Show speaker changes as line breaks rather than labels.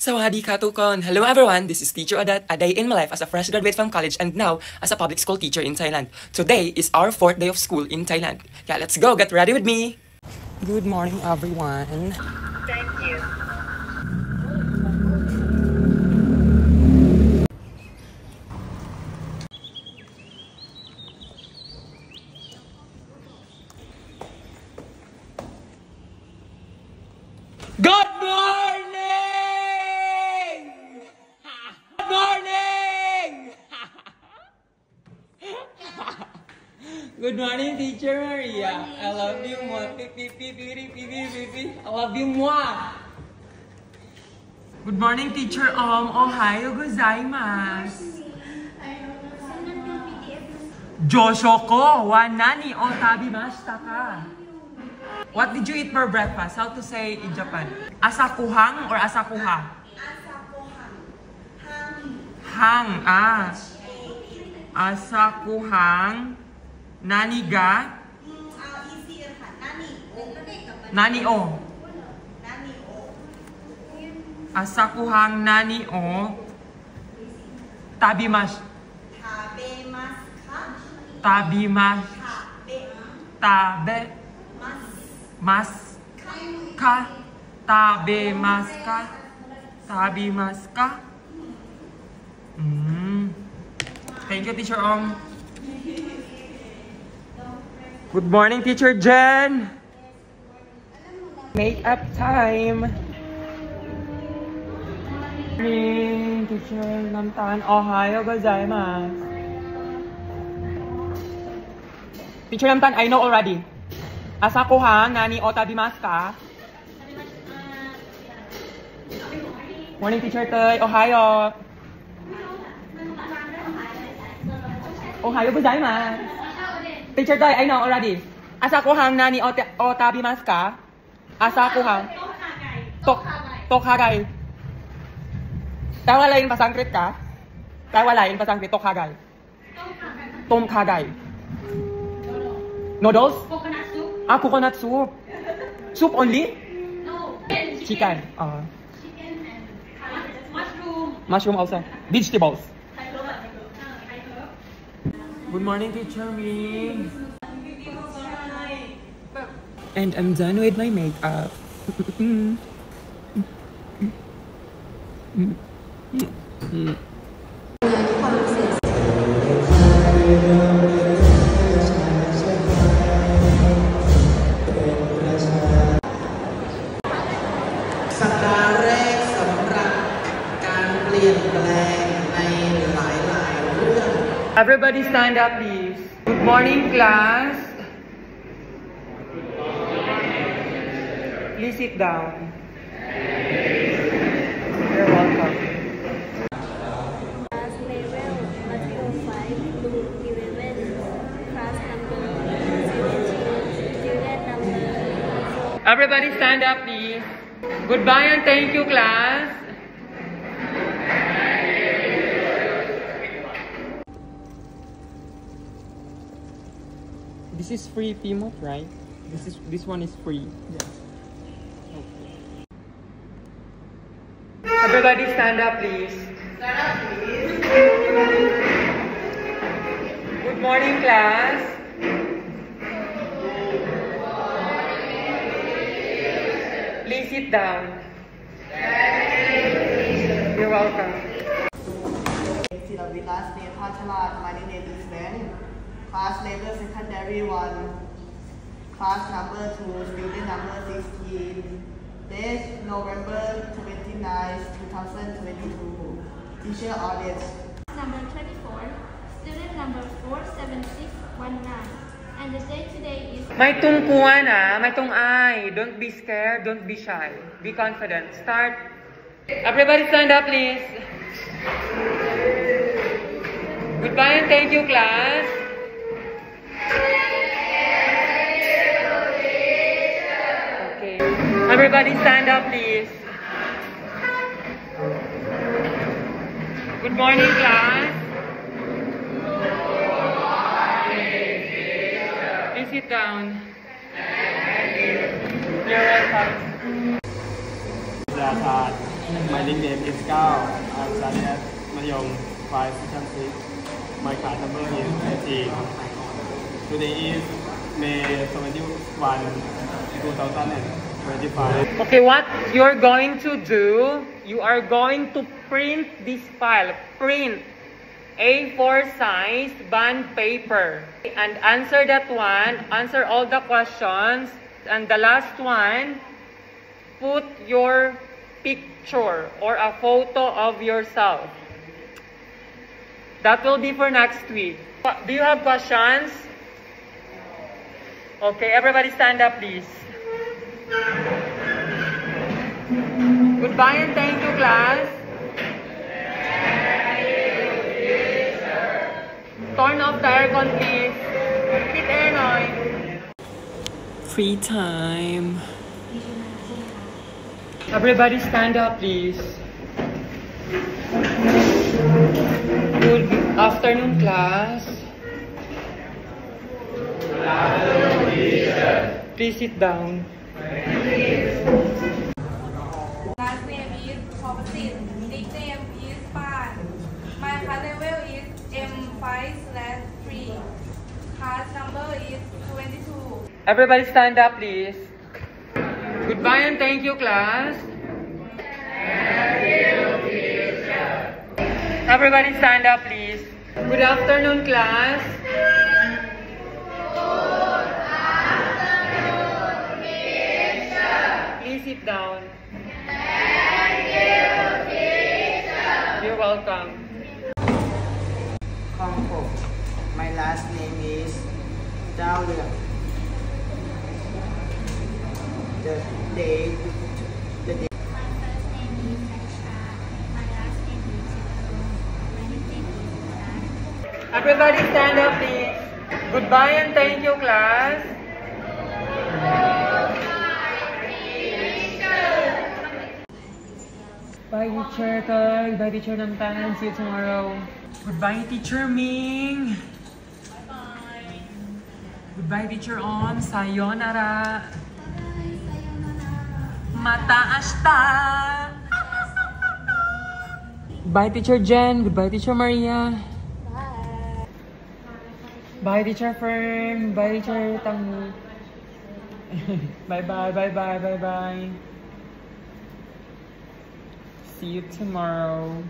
Sawadee ka tukon! Hello everyone, this is Teacher Adat, a day in my life as a fresh graduate from college and now as a public school teacher in Thailand. Today is our 4th day of school in Thailand. Yeah, let's go, get ready with me! Good morning everyone!
Thank you.
Good morning! Good morning! Good morning, Teacher Maria. I love you more. I love you more. Good morning, Teacher Ohayo gozaimasu. Joshoko wa nani o tabimashita ka? What did you eat for breakfast? How to say in Japan? Asakuhang or asakuha? Hang. Asakuhang. Nani ga? Nani o. Asakuhang nani o. Tabimasu. Mas ka tabemasu ka tabimasu ka. Thank you, Teacher Ong. Good morning, Teacher Jen. Makeup time. Morning, Teacher Namtan. Ohayo gozaimasu. Teacher Namtan, I know already. Asakuhang nani o tabimasu ka? Morning, Teacher Toy. Ohayo. Ohayo gozaimasu. Teacher Toy, I know already. Asakuhang nani o tabimasu ka? Asakuhang. Tokhagay. Tawalain pasangkrit ka? Tawalain pasangkrit tokhagay. Tomkhagay. Noodles?
Coconut soup?
Coconut soup. Soup only?
No.
Chicken.
Chicken and mushroom.
Mushroom also. Vegetables. Good morning, Teacher Ming. And I'm done with my makeup. Everybody stand up, please. Good morning, class. Please sit down. You're welcome.
Class level Mathio 5 to 11. Class number 17. Student number 4.
Everybody stand up, please. Goodbye and thank you, class. This is free Pimot, right? This one is free. Yes. Okay. Everybody stand up, please. Stand up, please. Good morning, class. Please sit down. You're welcome.
Last name Pachalat, my name is Ben. Class level secondary 1. Class number 2, student number 16. Date November 29, 2022. Teacher audit.
Number 24. Student number 47619. And the date today is...
May tungkuan may tungay. Don't be scared, don't be shy. Be confident. Start. Everybody stand up, please. Goodbye and thank you, class. Okay. Everybody stand up, please. Good morning, class. Please sit down. You're welcome.
My nickname is Gao. I'm studying at Madhyom 5 Section 6. My class number is 18. Today is May 21, 2025.
Okay, what you're going to do, you are going to print this file. Print A4 size bond paper. And answer that one. Answer all the questions. And the last one, put your picture or a photo of yourself. That will be for next week. Do you have questions? Okay, everybody stand up, please. Goodbye and thank you, class. Turn off the aircon, please. Hit air noise. Free time. Everybody stand up, please. Good afternoon, class. Good afternoon, teacher. Please sit down.
Last name is Thomasin. Nickname is Pan. My class level is M5/3. Class number is 22.
Everybody stand up, please. Goodbye and thank you, class.
Thank you, teacher.
Everybody stand up, please. Good afternoon, class.
Good afternoon, teacher.
Please sit down.
Thank you, teacher.
You're welcome.
Kong Ho. My last name is Dao Leung. The day.
My first name is Aksha. My last name is Sitarum. My nickname is Mulan.
Everybody stand up, please. Goodbye and thank you, class. Bye, teacher Toy. Bye, teacher Namtan. See you tomorrow. Goodbye, teacher Ming. Bye-bye. Goodbye, teacher Om. Sayonara. Mataas ta. Bye, teacher Jen. Goodbye, teacher Maria.
Bye.
Bye, teacher Fern. Bye, teacher Tangi. Bye-bye, bye-bye, bye-bye. See you tomorrow.